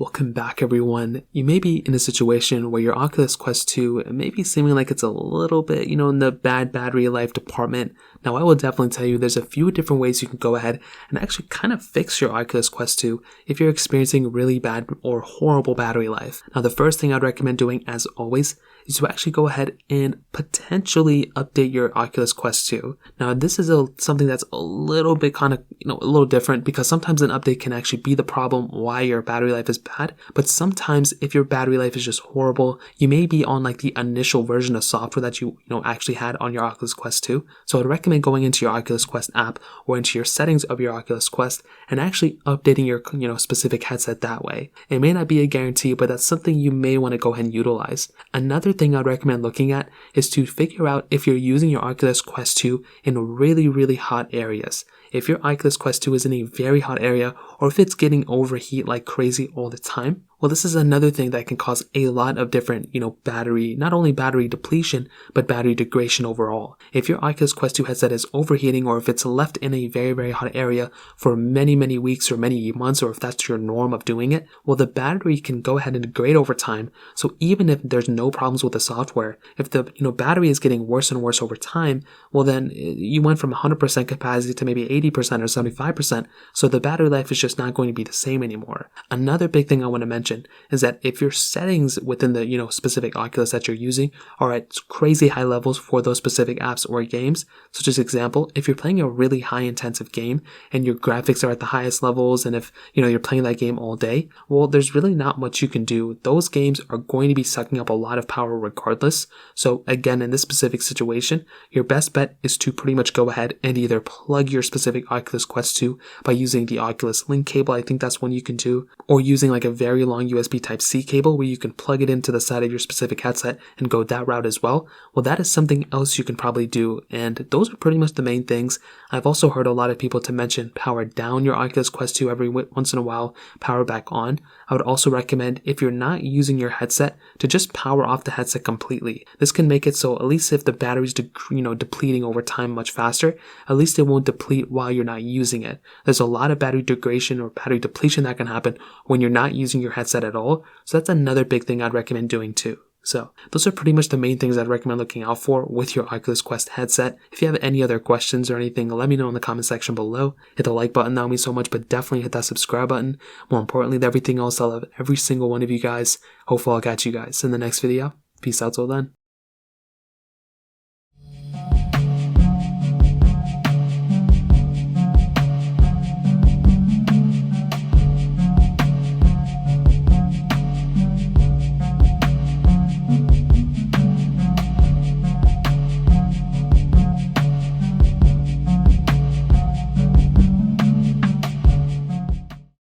Welcome back, everyone. You may be in a situation where your Oculus Quest 2 may be seeming like it's a little bit, in the bad battery life department. Now, I will definitely tell you there's a few different ways you can go ahead and actually kind of fix your Oculus Quest 2 if you're experiencing really bad or horrible battery life. Now, the first thing I'd recommend doing, as always, is to actually go ahead and potentially update your Oculus Quest 2. Now, this is something that's a little bit kind of, a little different because sometimes an update can actually be the problem why your battery life is bad. But sometimes if your battery life is just horrible, you may be on like the initial version of software that you actually had on your Oculus Quest 2. So I'd recommend going into your Oculus Quest app or into your settings of your Oculus Quest and actually updating your specific headset that way. It may not be a guarantee, but that's something you may want to go ahead and utilize. Another thing I'd recommend looking at is to figure out if you're using your Oculus Quest 2 in really, really hot areas. If your Oculus Quest 2 is in a very hot area, or if it's getting overheat like crazy all the time, well, this is another thing that can cause a lot of different, battery, not only battery depletion, but battery degradation overall. If your Oculus Quest 2 headset is overheating, or if it's left in a very, very hot area for many, many weeks or many months, or if that's your norm of doing it, well, the battery can go ahead and degrade over time. So even if there's no problems with the software, if the, battery is getting worse and worse over time, well, then you went from 100% capacity to maybe 80% or 75%. So the battery life is just not going to be the same anymore. Another big thing I want to mention is that if your settings within the specific Oculus that you're using are at crazy high levels for those specific apps or games, such as example, if you're playing a really high intensive game and your graphics are at the highest levels, and if you're playing that game all day, well, there's really not much you can do. Those games are going to be sucking up a lot of power regardless. So again, in this specific situation, your best bet is to pretty much go ahead and either plug your specific Oculus Quest 2 by using the Oculus Link cable. I think that's one you can do, or using like a very long USB Type-C cable where you can plug it into the side of your specific headset and go that route as well. Well, that is something else you can probably do, and those are pretty much the main things. I've also heard a lot of people to mention power down your Oculus Quest 2 every once in a while, power back on. I would also recommend, if you're not using your headset, to just power off the headset completely. This can make it so at least if the battery's depleting over time much faster, at least it won't deplete while you're not using it. There's a lot of battery degradation or battery depletion that can happen when you're not using your headset at all. So that's another big thing I'd recommend doing too. So those are pretty much the main things I'd recommend looking out for with your Oculus Quest headset. If you have any other questions or anything, let me know in the comment section below. Hit the like button, that would mean so much, but definitely hit that subscribe button. More importantly than everything else, I love every single one of you guys. Hopefully I'll catch you guys in the next video. Peace out till then.